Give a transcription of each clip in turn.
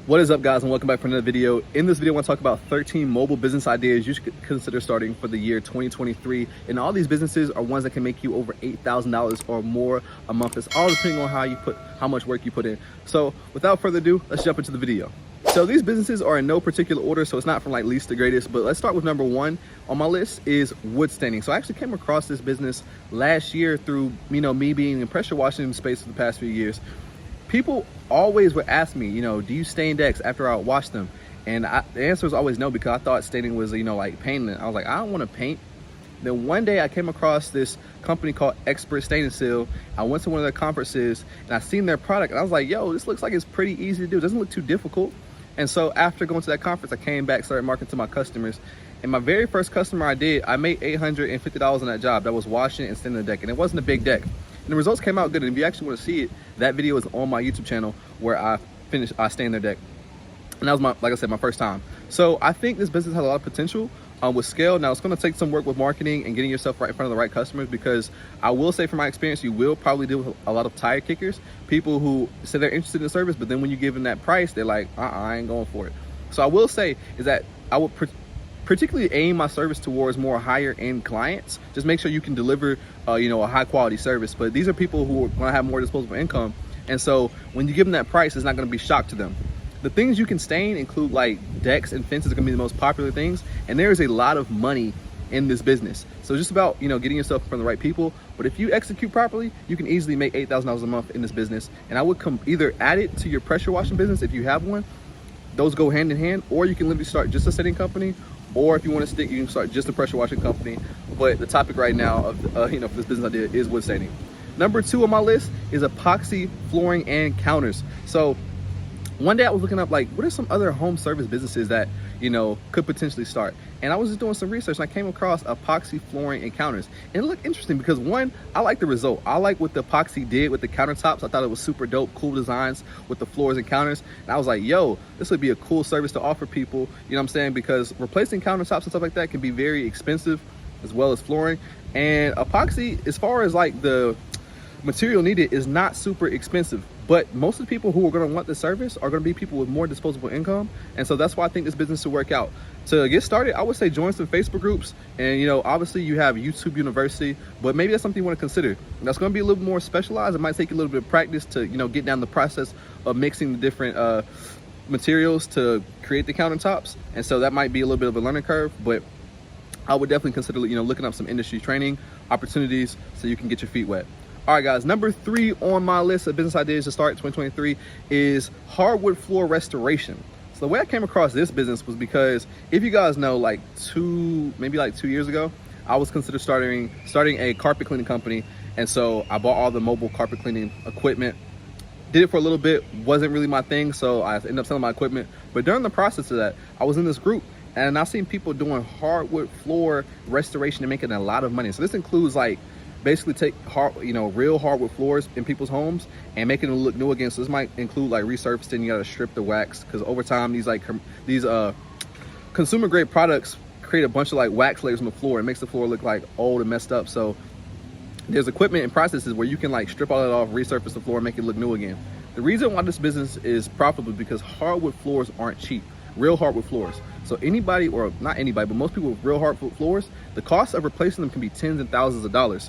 What is up, guys, and welcome back for another video. In this video, I want to talk about 13 mobile business ideas you should consider starting for the year 2023. And all these businesses are ones that can make you over $8,000 or more a month. It's all depending on how much work you put in. So without further ado, let's jump into the video. So these businesses are in no particular order, so it's not from like least to greatest, but let's start with number one on my list is wood staining. So I actually came across this business last year through, me being in pressure washing space for the past few years. People always would ask me, do you stain decks after I wash them? And the answer was always no, because I thought staining was, like painting. I was like, I don't want to paint. Then one day I came across this company called Expert Stain and Seal. I went to one of their conferences and I seen their product and I was like, yo, this looks like it's pretty easy to do. It doesn't look too difficult. And so after going to that conference, I came back, started marketing to my customers. And my very first customer I made $850 on that job. That was washing and staining the deck. And it wasn't a big deck. And the results came out good. And if you actually want to see it, that video is on my YouTube channel where I stained their deck. And that was like I said, my first time. So I think this business has a lot of potential with scale. Now it's going to take some work with marketing and getting yourself right in front of the right customers, because I will say from my experience, you will probably deal with a lot of tire kickers, people who say they're interested in the service, but then when you give them that price, they're like, I ain't going for it. So I will say is that I would particularly aim my service towards more higher end clients. Just make sure you can deliver a high quality service. But these are people who are going to have more disposable income, and so when you give them that price, it's not going to be shock to them. The things you can stain include like decks and fences are going to be the most popular things, and there is a lot of money in this business. So it's just about getting yourself in front of the right people. But if you execute properly, you can easily make $8,000 a month in this business. And I would either add it to your pressure washing business if you have one. Those go hand in hand, or you can literally start just a staining company. Or if you want to stick, you can start just a pressure washing company. But the topic right now of for this business idea is wood staining. Number two on my list is epoxy flooring and counters. So one day I was looking up like, what are some other home service businesses that could potentially start? And I was just doing some research and I came across epoxy flooring and counters. And it looked interesting because one, I like the result. I like what the epoxy did with the countertops. I thought it was super dope, cool designs with the floors and counters. And I was like, yo, this would be a cool service to offer people, you know what I'm saying? Because replacing countertops and stuff like that can be very expensive, as well as flooring. And epoxy, as far as like the material needed, is not super expensive. But most of the people who are going to want this service are going to be people with more disposable income. And so that's why I think this business will work out. To get started, I would say join some Facebook groups. And, obviously you have YouTube University, but maybe that's something you want to consider. That's going to be a little more specialized. It might take a little bit of practice to, get down the process of mixing the different materials to create the countertops. And so that might be a little bit of a learning curve, but I would definitely consider, looking up some industry training opportunities so you can get your feet wet. All right, guys, number three on my list of business ideas to start 2023 is hardwood floor restoration. So the way I came across this business was because, if you guys know, maybe 2 years ago, I was considered starting a carpet cleaning company. And so I bought all the mobile carpet cleaning equipment, did it for a little bit, wasn't really my thing. So I ended up selling my equipment. But during the process of that, I was in this group and I've seen people doing hardwood floor restoration and making a lot of money. So this includes basically take real hardwood floors in people's homes and making them look new again. So this might include resurfacing. You got to strip the wax, because over time these consumer grade products create a bunch of wax layers on the floor. It makes the floor look old and messed up. So there's equipment and processes where you can strip all that off, resurface the floor, and make it look new again. The reason why this business is profitable is because hardwood floors aren't cheap. Real hardwood floors. So anybody, or not anybody, but most people with real hardwood floors, the cost of replacing them can be tens and thousands of dollars.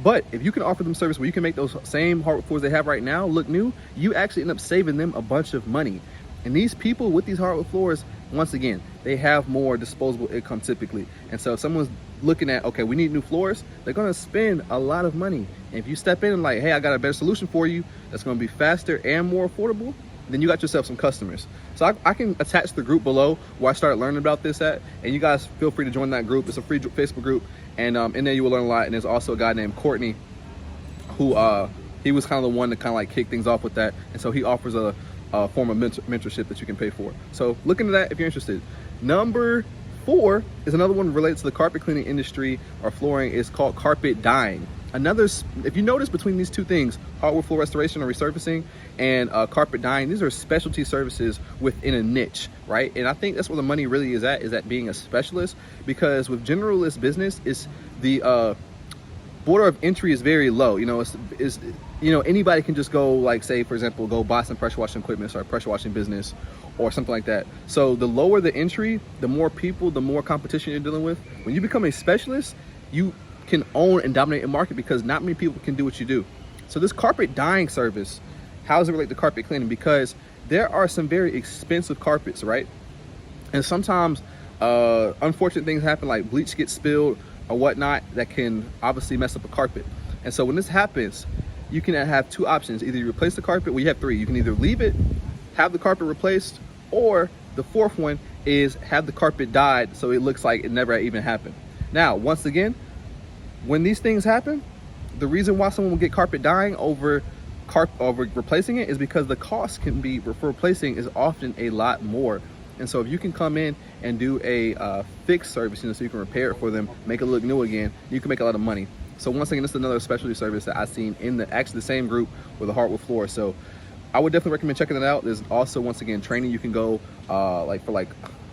But if you can offer them service where you can make those same hardwood floors they have right now look new, you actually end up saving them a bunch of money. And these people with these hardwood floors, once again, they have more disposable income typically. And so if someone's looking at, okay, we need new floors, they're gonna spend a lot of money. And if you step in and hey, I got a better solution for you that's gonna be faster and more affordable, then you got yourself some customers. So I can attach the group below where I started learning about this at, and you guys feel free to join that group. It's a free Facebook group, and in there you will learn a lot. And there's also a guy named Courtney who he was kind of the one to kick things off with that, and so he offers a form of mentorship that you can pay for. So look into that if you're interested. Number four is another one related to the carpet cleaning industry or flooring. It's called carpet dyeing. If you notice between these two things, hardwood floor restoration or resurfacing and carpet dyeing, these are specialty services within a niche, right? And I think that's where the money really is at being a specialist, because with generalist business, it's the border of entry is very low. you know, anybody can just go, like, say for example, go buy some pressure washing equipment, start a pressure washing business or something like that. So the lower the entry, the more people, the more competition you're dealing with. When you become a specialist, you can own and dominate a market because not many people can do what you do. So this carpet dyeing service, how does it relate to carpet cleaning? Because there are some very expensive carpets, right? And sometimes unfortunate things happen, like bleach gets spilled or whatnot, that can obviously mess up a carpet. And so when this happens, you can have two options. Either you replace the carpet, well, you have three. You can either leave it, have the carpet replaced, or the fourth one is have the carpet dyed so it looks like it never even happened. Now, once again, when these things happen, the reason why someone will get carpet dyeing over replacing it is because the cost can be for replacing is often a lot more. And so if you can come in and do a fixed service, you know, so you can repair it for them, make it look new again, you can make a lot of money. So once again, this is another specialty service that I've seen in actually the same group with the hardwood floor. So I would definitely recommend checking it out. There's also, once again, training. You can go for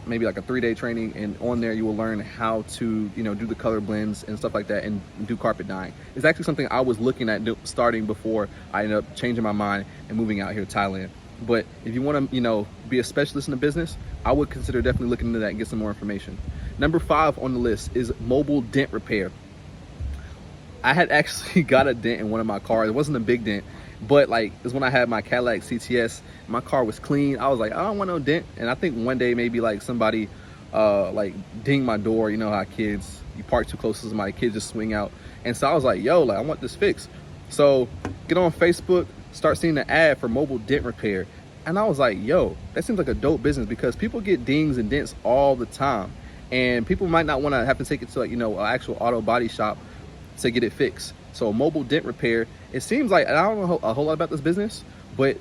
maybe like a 3-day training, and on there you will learn how to, you know, do the color blends and stuff like that and do carpet dyeing. It's actually something I was looking at starting before I ended up changing my mind and moving out here to Thailand. But if you want to, you know, be a specialist in the business, I would consider definitely looking into that and get some more information. Number 5 on the list is mobile dent repair. I had actually got a dent in one of my cars. It wasn't a big dent, but like it's when I had my Cadillac CTS. My car was clean. I was like, I don't want no dent. And I think one day maybe like somebody like dinged my door. You know how kids, you park too close to somebody, kids just swing out. And so I was like, yo, like I want this fixed. So get on Facebook, start seeing the ad for mobile dent repair. And I was like, yo, that seems like a dope business because people get dings and dents all the time. And people might not want to have to take it to, like, you know, an actual auto body shop to get it fixed. So mobile dent repair, it seems like, and I don't know a whole lot about this business, but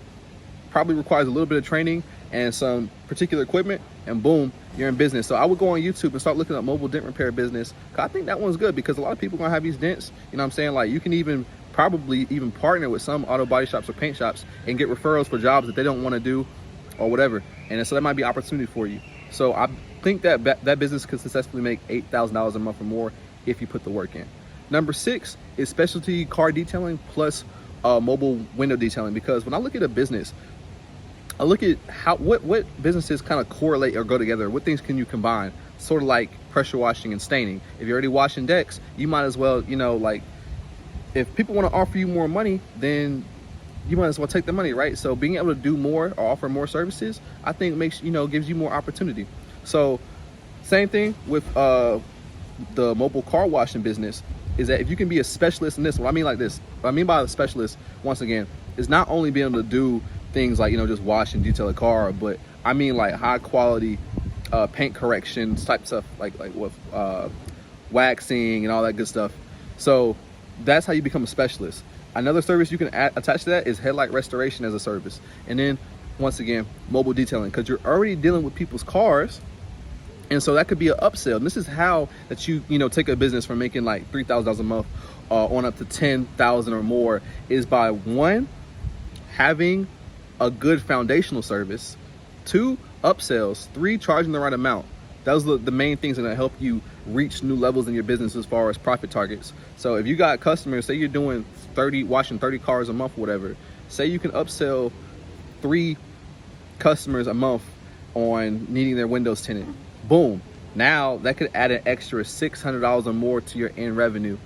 probably requires a little bit of training and some particular equipment, and boom, you're in business. So I would go on YouTube and start looking up mobile dent repair business. I think that one's good because a lot of people are gonna have these dents, you know what I'm saying? Like you can probably even partner with some auto body shops or paint shops and get referrals for jobs that they don't want to do or whatever. And so that might be an opportunity for you. So I think that that business could successfully make $8,000 a month or more if you put the work in. Number 6 is specialty car detailing plus mobile window detailing. Because when I look at a business, I look at what businesses kind of correlate or go together. What things can you combine? Sort of like pressure washing and staining. If you're already washing decks, you might as well, you know, like if people want to offer you more money, then you might as well take the money, right? So being able to do more or offer more services, I think makes, you know, gives you more opportunity. So same thing with the mobile car washing business, is that if you can be a specialist in this, what I mean by the specialist, once again, is not only being able to do things like, you know, just wash and detail a car, but I mean like high quality paint corrections type stuff, like with waxing and all that good stuff. So that's how you become a specialist. Another service you can attach to that is headlight restoration as a service. And then once again, mobile detailing, because you're already dealing with people's cars. And so that could be an upsell. And this is how that you know, take a business from making like $3,000 a month on up to $10,000 or more, is by 1, having a good foundational service, 2, upsells, 3, charging the right amount. Those are the main things that are gonna help you reach new levels in your business as far as profit targets. So if you got customers, say you're doing washing 30 cars a month or whatever, say you can upsell 3 customers a month on needing their windows tinted. Boom, now that could add an extra $600 or more to your end revenue.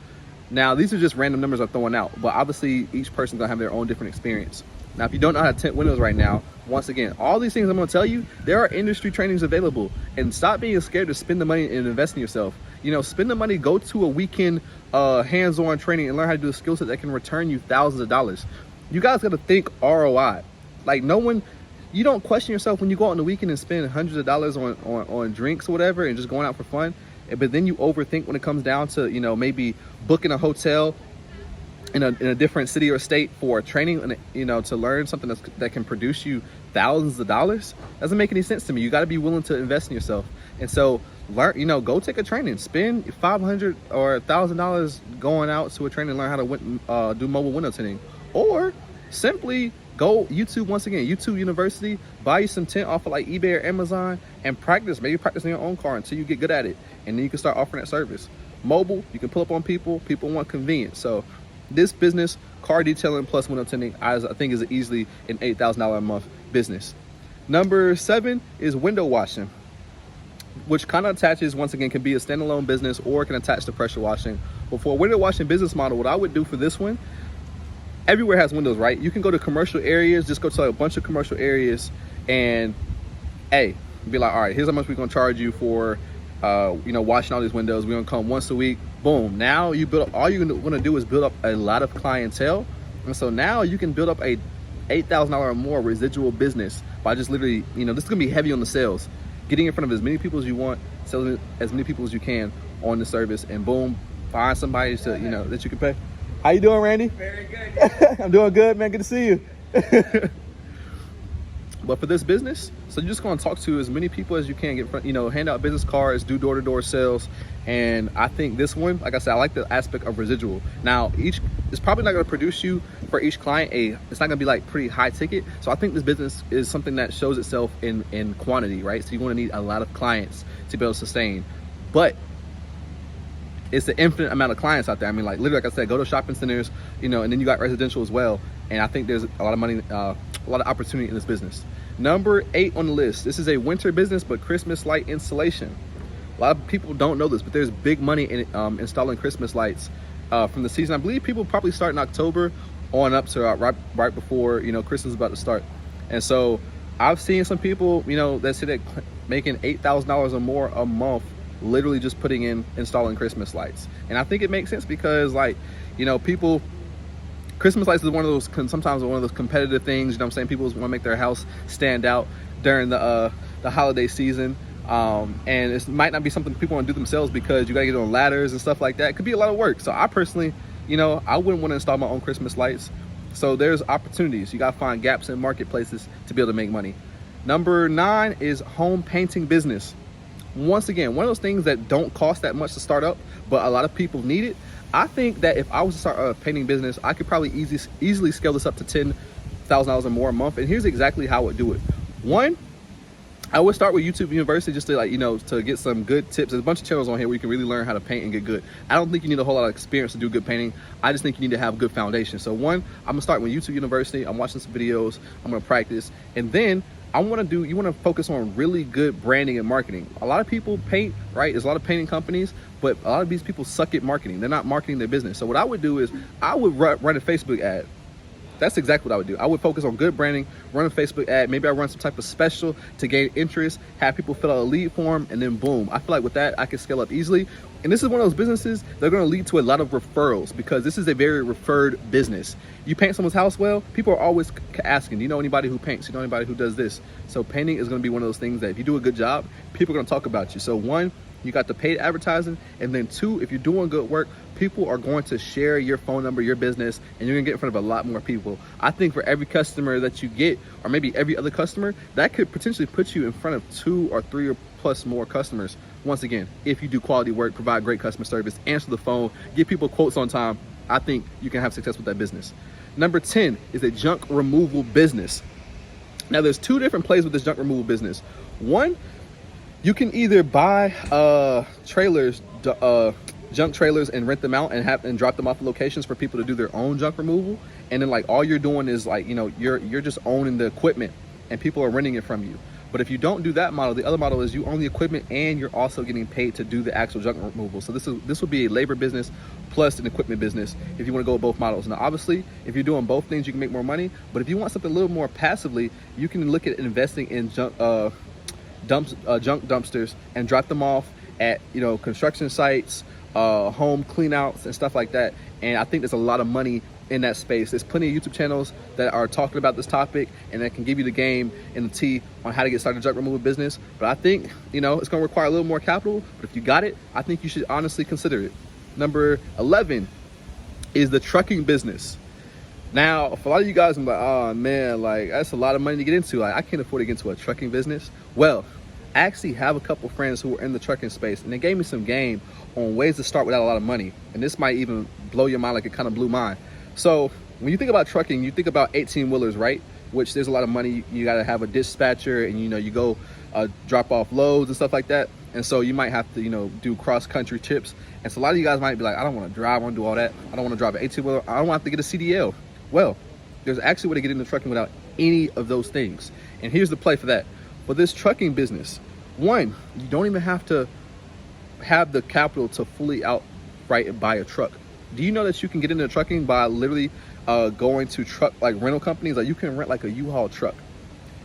Now these are just random numbers I'm throwing out, but obviously each person's gonna have their own different experience. Now if you don't know how to tint windows right now, once again, all these things I'm gonna tell you, there are industry trainings available. And stop being scared to spend the money and invest in yourself. You know, spend the money, go to a weekend hands-on training and learn how to do a skill set that can return you thousands of dollars. You guys gotta think ROI. Like you don't question yourself when you go out on the weekend and spend hundreds of dollars on drinks or whatever and just going out for fun. But then you overthink when it comes down to, you know, maybe booking a hotel in a different city or state for training, and, you know, to learn something that can produce you thousands of dollars. Doesn't make any sense to me. You got to be willing to invest in yourself. And so learn, you know, go take a training, spend $500 or $1,000 going out to a training, learn how to do mobile window tinting, or simply go YouTube, once again, YouTube University, buy you some tint off of like eBay or Amazon and practice. Maybe practice in your own car until you get good at it. And then you can start offering that service. Mobile, you can pull up on people. People want convenience. So this business car detailing plus window tinting, I think is easily an $8,000 a month business. Number 7 is window washing, which kind of attaches, once again, can be a standalone business or can attach to pressure washing. But for a window washing business model, what I would do for this one, everywhere has windows, right? You can go to commercial areas, just go to a bunch of commercial areas and, hey, be like, all right, here's how much we're gonna charge you for, washing all these windows. We're gonna come once a week. Boom. Now you build up, all you're gonna do is build up a lot of clientele. And so now you can build up a $8,000 or more residual business by just literally, this is gonna be heavy on the sales, getting in front of as many people as you want, selling as many people as you can on the service, and boom, find somebody to, that you can pay. How you doing, Randy? Very good. I'm doing good, man. Good to see you. But for this business, so you're just going to talk to as many people as you can, hand out business cards, do door-to-door sales. And I think this one, like I said, I like the aspect of residual. Now, it's probably not going to produce you for each client it's not going to be like pretty high ticket. So I think this business is something that shows itself in quantity, right? So you're going to need a lot of clients to be able to sustain. But it's an infinite amount of clients out there. I mean, like literally, like I said, go to shopping centers, and then you got residential as well. And I think there's a lot of money, a lot of opportunity in this business. Number 8 on the list. This is a winter business, but Christmas light installation. A lot of people don't know this, but there's big money in installing Christmas lights from the season. I believe people probably start in October on up to right before Christmas is about to start. And so I've seen some people that say they're making $8,000 or more a month, literally just installing Christmas lights. And I think it makes sense because people, Christmas lights is sometimes one of those competitive things, people want to make their house stand out during the holiday season. And it might not be something people want to do themselves because you got to get on ladders and stuff like that. It could be a lot of work. So I personally, I wouldn't want to install my own Christmas lights. So there's opportunities. You got to find gaps in marketplaces to be able to make money. Number 9 is home painting business. Once again, one of those things that don't cost that much to start up, but a lot of people need it. I think that if I was to start a painting business, I could probably easily scale this up to $10,000 or more a month. And here's exactly how I would do it. One, I would start with YouTube University just to to get some good tips. There's a bunch of channels on here where you can really learn how to paint and get good. I don't think you need a whole lot of experience to do good painting. I just think you need to have good foundation. So one, I'm gonna start with YouTube University. I'm watching some videos. I'm gonna practice, and then you want to focus on really good branding and marketing. A lot of people paint, right? There's a lot of painting companies, but a lot of these people suck at marketing. They're not marketing their business. So what I would do is I would run a Facebook ad. That's exactly what I would do. I would focus on good branding, run a Facebook ad. Maybe I run some type of special to gain interest, have people fill out a lead form, and then boom. I feel like with that, I can scale up easily. And this is one of those businesses that are going to lead to a lot of referrals because this is a very referred business. You paint someone's house well, people are always asking, do you know anybody who paints? Do you know anybody who does this? So painting is going to be one of those things that if you do a good job, people are going to talk about you. So one, you got the paid advertising, and then 2, if you're doing good work, people are going to share your phone number, your business, and you're gonna get in front of a lot more people. I think for every customer that you get, or maybe every other customer, that could potentially put you in front of 2 or 3 or plus more customers. Once again, if you do quality work, provide great customer service, answer the phone, give people quotes on time, I think you can have success with that business. Number 10 is a junk removal business. Now there's 2 different plays with this junk removal business. One, you can either buy trailers, junk trailers, and rent them out and drop them off at locations for people to do their own junk removal. And then all you're doing is you're just owning the equipment and people are renting it from you. But if you don't do that model, the other model is you own the equipment and you're also getting paid to do the actual junk removal. So this would be a labor business plus an equipment business if you want to go with both models. Now, obviously, if you're doing both things, you can make more money. But if you want something a little more passively, you can look at investing in junk dumpsters and drop them off at construction sites, home cleanouts and stuff like that. And I think there's a lot of money in that space. There's plenty of YouTube channels that are talking about this topic and that can give you the game and the tea on how to get started in junk removal business. But I think it's going to require a little more capital, but if you got it, I think you should honestly consider it. Number 11 is the trucking business. Now, for a lot of you guys, I'm like, oh man, that's a lot of money to get into. I can't afford to get into a trucking business. Well, I actually have a couple friends who are in the trucking space, and they gave me some game on ways to start without a lot of money. And this might even blow your mind like it kind of blew mine. So when you think about trucking, you think about 18-wheelers, right? Which there's a lot of money. You got to have a dispatcher, and you go drop off loads and stuff like that. And so you might have to, do cross-country trips. And so a lot of you guys might be like, I don't want to drive, I want to do all that. I don't want to drive an 18-wheeler. I don't want to have to get a CDL. Well, there's actually a way to get into trucking without any of those things. And here's the play for that. For this trucking business, one, you don't even have to have the capital to fully outright buy a truck. Do you know that you can get into trucking by literally going to truck like rental companies? Like you can rent like a U-Haul truck.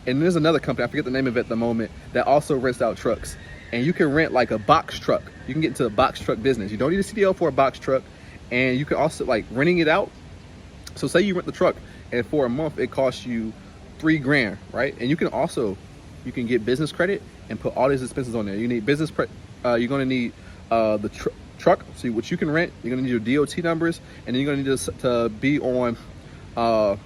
And there's another company, I forget the name of it at the moment, that also rents out trucks. And you can rent like a box truck. You can get into the box truck business. You don't need a CDL for a box truck. And you can also like renting it out. So say you rent the truck and for a month it costs you $3,000, right? And you can get business credit and put all these expenses on there. You need business you're gonna need the truck, so what you can rent. You're gonna need your DOT numbers, and then you're gonna need to be on. You're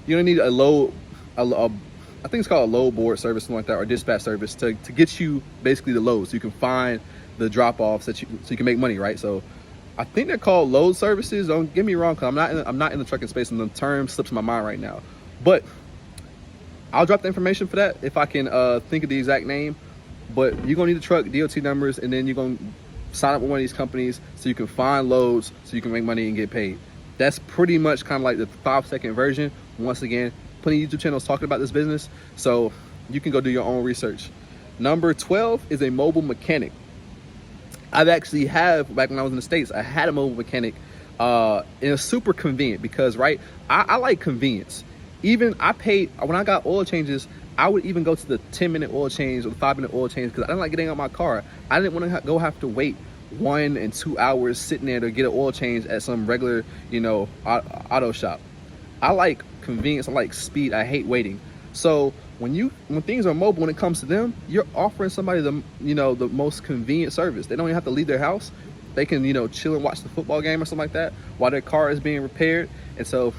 gonna need a load, I think it's called a load board service, something like that, or dispatch service to get you basically the loads, so you can find the drop offs so you can make money, right? So I think they're called load services. Don't get me wrong, because I'm not in the trucking space, and the term slips my mind right now. But I'll drop the information for that if I can think of the exact name. But you're gonna need the truck, DOT numbers, and then you're gonna sign up with one of these companies so you can find loads, so you can make money and get paid. That's pretty much kind of like the 5-second version. Once again, plenty of YouTube channels talking about this business, so you can go do your own research. Number 12 is a mobile mechanic. I've actually back when I was in the States, I had a mobile mechanic, and it's super convenient because, right, I like convenience. Even when I got oil changes, I would even go to the 10-minute oil change or the 5-minute oil change because I didn't like getting out my car. I didn't want to have to wait 1 and 2 hours sitting there to get an oil change at some regular, auto shop. I like convenience. I like speed. I hate waiting. So when things are mobile, when it comes to them, you're offering somebody the most convenient service. They don't even have to leave their house. They can chill and watch the football game or something like that while their car is being repaired. And so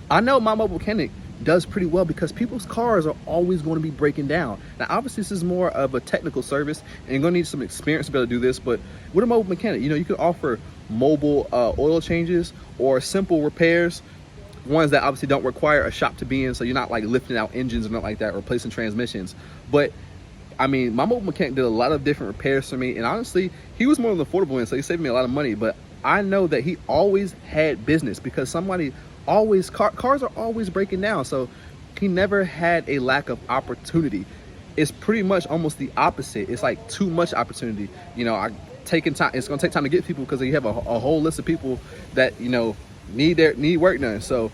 I know my mobile mechanic does pretty well because people's cars are always going to be breaking down. Now, obviously, this is more of a technical service, and you're going to need some experience to be able to do this. But with a mobile mechanic, you can offer mobile oil changes or simple repairs, ones that obviously don't require a shop to be in, so you're not like lifting out engines or nothing like that, or replacing transmissions. But I mean, my mobile mechanic did a lot of different repairs for me, and honestly, he was more than affordable, and so he saved me a lot of money. But I know that he always had business because cars are always breaking down, so he never had a lack of opportunity. It's pretty much almost the opposite. It's like too much opportunity. It's gonna take time to get people because you have a whole list of people that need work done. So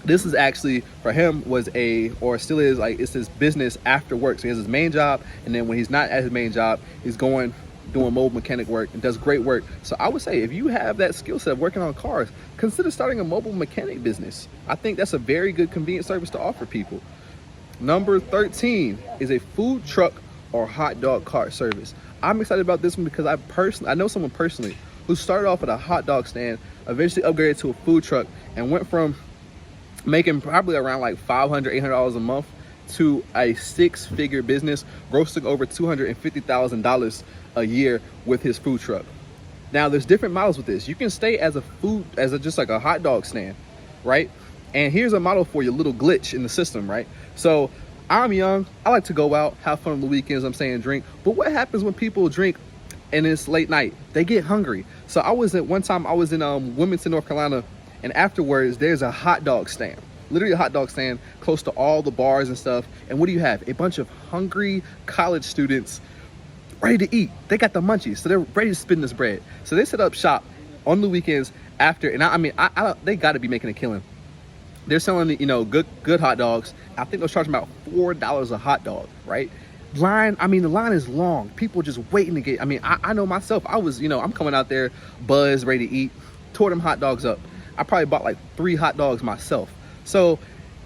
this is actually for him still is like, it's his business after work. So he has his main job, and then when he's not at his main job, he's doing mobile mechanic work and does great work. So I would say if you have that skill set of working on cars, consider starting a mobile mechanic business. I think that's a very good convenient service to offer people. Number 13 is a food truck or hot dog cart service. I'm excited about this one because I know someone personally who started off at a hot dog stand, eventually upgraded to a food truck, and went from making probably around like $500, $800 a month to a 6-figure business, grossing over $250,000 a year with his food truck. Now, there's different models with this. You can stay as just like a hot dog stand, right? And here's a model for your little glitch in the system, right? So I'm young. I like to go out, have fun on the weekends. I'm saying drink. But what happens when people drink and it's late night? They get hungry. So one time I was in Wilmington, North Carolina, and afterwards there's a hot dog stand. Literally a hot dog stand close to all the bars and stuff. And what do you have? A bunch of hungry college students ready to eat. They got the munchies, so they're ready to spin this bread. So they set up shop on the weekends after, and they got to be making a killing. They're selling good hot dogs. I think they're charging about $4 a hot dog, right? The line is long. People just waiting to get. I know myself. I'm coming out there buzzed, ready to eat. Tore them hot dogs up. I probably bought like 3 hot dogs myself. So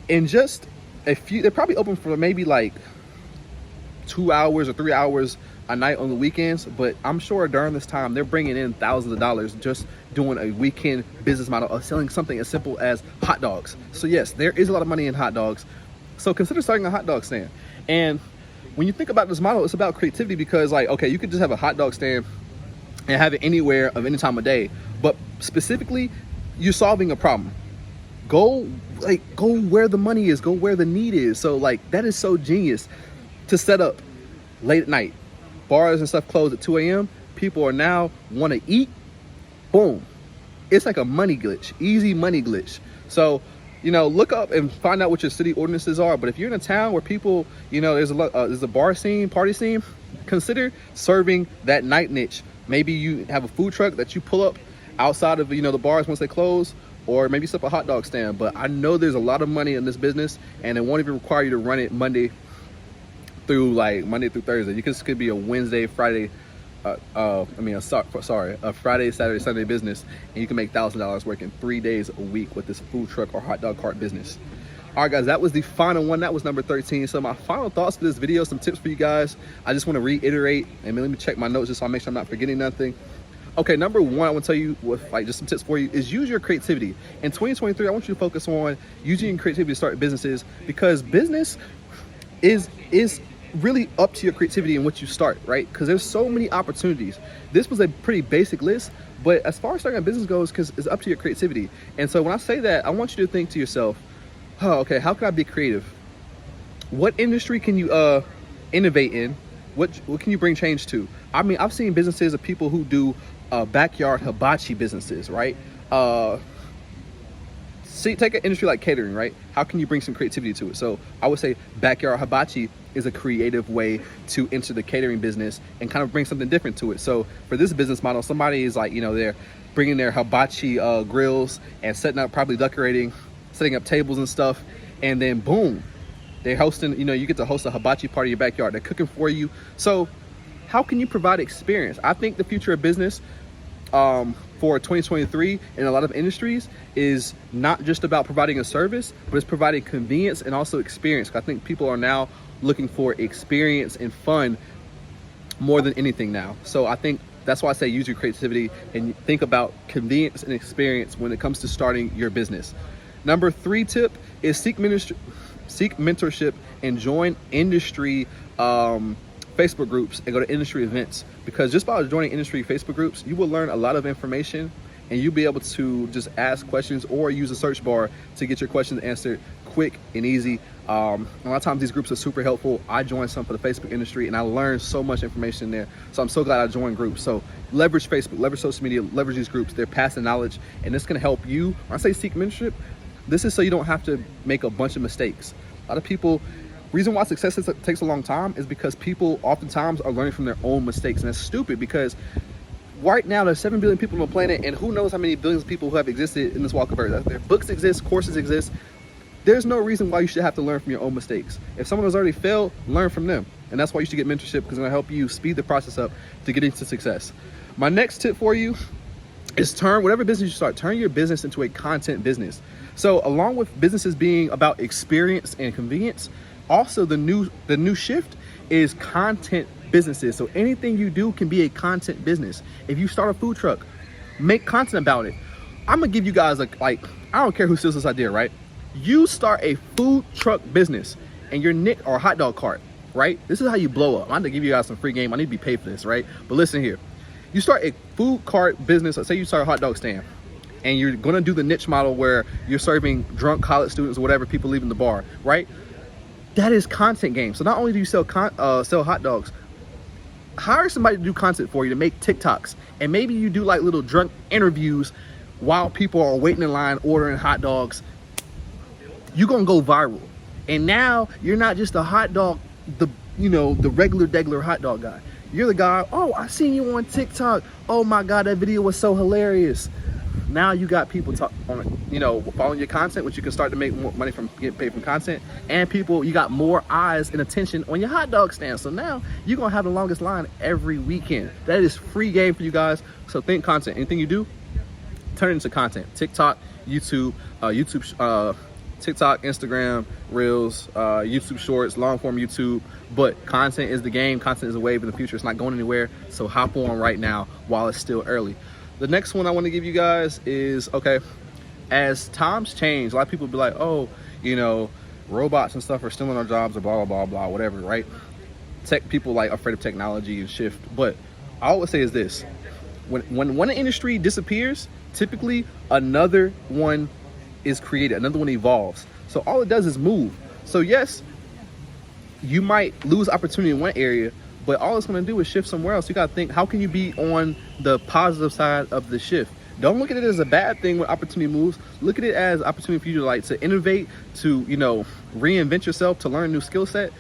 in just a few, they're probably open for maybe like 2 hours or 3 hours a night on the weekends, but I'm sure during this time they're bringing in thousands of dollars just doing a weekend business model of selling something as simple as hot dogs. So yes, there is a lot of money in hot dogs. So consider starting a hot dog stand. And when you think about this model, it's about creativity because, like, okay, you could just have a hot dog stand and have it anywhere of any time of day, but specifically you're solving a problem. Go where the money is, go where the need is. So like, that is so genius to set up late at night, bars and stuff close at 2 a.m., people are now want to eat. Boom. It's like a money glitch, easy money glitch. So, you know, look up and find out what your city ordinances are. But if you're in a town where people, you know, there's a bar scene, party scene, consider serving that night niche. Maybe you have a food truck that you pull up outside of, you know, the bars once they close, or maybe set up a hot dog stand. But I know there's a lot of money in this business, and it won't even require you to run it Monday through Thursday. You could be a Wednesday, Friday, a Friday, Saturday, Sunday business, and you can make $1,000 working 3 days a week with this food truck or hot dog cart business. All right, guys, that was the final one. That was number 13. So my final thoughts for this video, some tips for you guys. I just want to reiterate, and let me check my notes just so I make sure I'm not forgetting nothing. Okay, number one, I want to tell you, with like just some tips for you, is use your creativity. In 2023, I want you to focus on using your creativity to start businesses, because business is really up to your creativity and what you start, right? Because there's so many opportunities. This was a pretty basic list, but as far as starting a business goes, because it's up to your creativity. And so when I say that, I want you to think to yourself, oh, okay, how can I be creative? What industry can you innovate in? What can you bring change to? I mean, I've seen businesses of people who do backyard hibachi businesses, right? See, take an industry like catering, right? How can you bring some creativity to it? So I would say backyard hibachi is a creative way to enter the catering business and kind of bring something different to it. So for this business model, somebody is like, you know, they're bringing their hibachi grills and setting up, probably decorating, setting up tables and stuff, and then boom, they're hosting, you know, you get to host a hibachi party in your backyard. They're cooking for you. So how can you provide experience? I think the future of business for 2023 in a lot of industries is not just about providing a service, but it's providing convenience and also experience. I think people are now looking for experience and fun more than anything now. So I think that's why I say use your creativity and think about convenience and experience when it comes to starting your business. Number 3 tip is seek mentorship and join industry Facebook groups and go to industry events, because just by joining industry Facebook groups, you will learn a lot of information and you'll be able to just ask questions or use a search bar to get your questions answered quick and easy. A lot of times these groups are super helpful. I joined some for the Facebook industry and I learned so much information there. So I'm so glad I joined groups. So leverage Facebook, leverage social media, leverage these groups. They're passing knowledge, and this can help you. When I say seek mentorship, this is so you don't have to make a bunch of mistakes. A lot of people, reason why success takes a long time is because people oftentimes are learning from their own mistakes. And that's stupid, because right now there's 7 billion people on the planet, and who knows how many billions of people who have existed in this walk of earth. Their books exist, courses exist. There's no reason why you should have to learn from your own mistakes. If someone has already failed, learn from them. And that's why you should get mentorship, because it's gonna help you speed the process up to get into success. My next tip for you is turn whatever business you start, turn your business into a content business. So along with businesses being about experience and convenience, also the new shift is content businesses. So anything you do can be a content business. If you start a food truck, make content about it. I'm gonna give you guys I don't care who steals this idea, right? You start a food truck business and your niche, or hot dog cart, right? This is how you blow up. I'm gonna give you guys some free game. I need to be paid for this, right? But listen here. You start a food cart business. Let's say you start a hot dog stand, and you're gonna do the niche model where you're serving drunk college students or whatever, people leaving the bar, right? That is content game. So not only do you sell hot dogs, hire somebody to do content for you, to make TikToks, and maybe you do like little drunk interviews while people are waiting in line ordering hot dogs. You're gonna go viral, and now you're not just a hot dog, the regular hot dog guy. You're the guy, oh, I seen you on TikTok. Oh my God, that video was so hilarious. Now you got people following your content, which you can start to make more money from getting paid from content, and people, you got more eyes and attention on your hot dog stand. So now you're gonna have the longest line every weekend. That is free game for you guys. So think content. Anything you do, turn it into content. TikTok, YouTube, TikTok, Instagram, Reels, YouTube Shorts, long form YouTube. But content is the game. Content is a wave in the future. It's not going anywhere. So hop on right now while it's still early. The next one I want to give you guys is, okay, as times change, a lot of people be like, oh, robots and stuff are stealing our jobs, or blah, blah, blah, blah, whatever, right? People like afraid of technology and shift. But I always say is this, when one industry disappears, typically another one is created, another one evolves. So all it does is move. So yes, you might lose opportunity in one area, but all it's going to do is shift somewhere else. You got to think, how can you be on the positive side of the shift? Don't look at it as a bad thing when opportunity moves. Look at it as opportunity for you to to innovate, to, reinvent yourself, to learn a new skill set.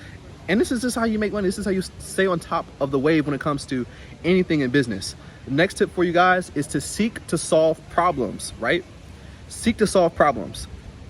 And this is just how you make money. This is how you stay on top of the wave when it comes to anything in business. The next tip for you guys is to seek to solve problems, right? Seek to solve problems.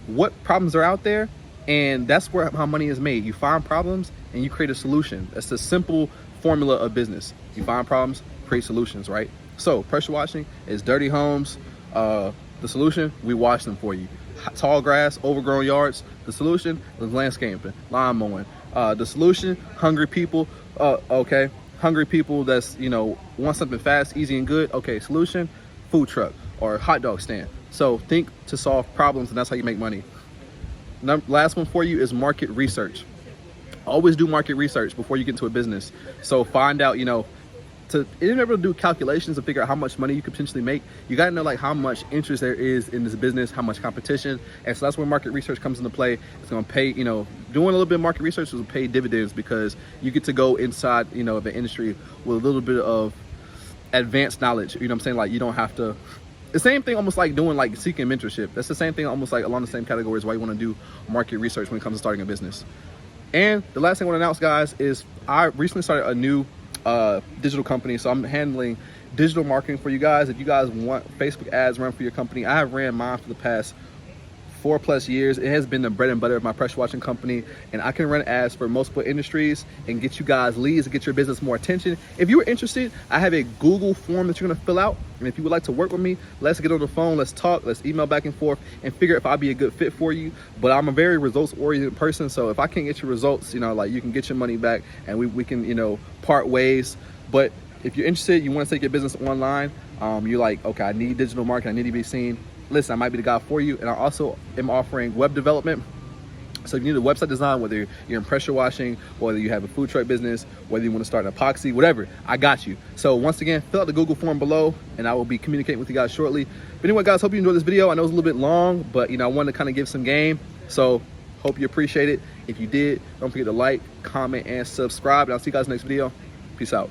What problems are out there? And that's where how money is made. You find problems and you create a solution. That's the simple formula of business. You find problems, create solutions, right? So pressure washing is dirty homes. The solution, we wash them for you. Tall grass, overgrown yards. The solution is landscaping, lawn mowing. The solution, hungry people. Okay, hungry people that's, want something fast, easy, and good. Okay, solution, food truck or hot dog stand. So think to solve problems, and that's how you make money. Last one for you is market research. Always do market research before you get into a business. So find out, to able to do calculations to figure out how much money you could potentially make. You got to know how much interest there is in this business, how much competition. And so that's where market research comes into play. It's going to pay, doing a little bit of market research will pay dividends, because you get to go inside, the industry with a little bit of advanced knowledge. You know what I'm saying? You don't have to, the same thing almost like doing seeking mentorship. That's the same thing almost along the same categories why you want to do market research when it comes to starting a business. And the last thing I want to announce, guys, is I recently started a new digital company. So I'm handling digital marketing for you guys. If you guys want Facebook ads run for your company, I have ran mine for the past 4+ years. It has been the bread and butter of my pressure washing company, and I can run ads for multiple industries and get you guys leads and get your business more attention. If you are interested, I have a Google form that you're going to fill out, and if you would like to work with me, let's get on the phone, let's talk, let's email back and forth and figure if I'll be a good fit for you. But I'm a very results oriented person, so if I can't get your results, you can get your money back and we can part ways. But if you're interested, you want to take your business online, you're like, okay, I need digital marketing, I need to be seen, listen, I might be the guy for you. And I also am offering web development. So if you need a website design, whether you're in pressure washing, whether you have a food truck business, whether you want to start an epoxy, whatever, I got you. So once again, fill out the Google form below, and I will be communicating with you guys shortly. But anyway, guys, hope you enjoyed this video. I know it's a little bit long, but I wanted to kind of give some game. So hope you appreciate it. If you did, don't forget to like, comment, and subscribe. And I'll see you guys next video. Peace out.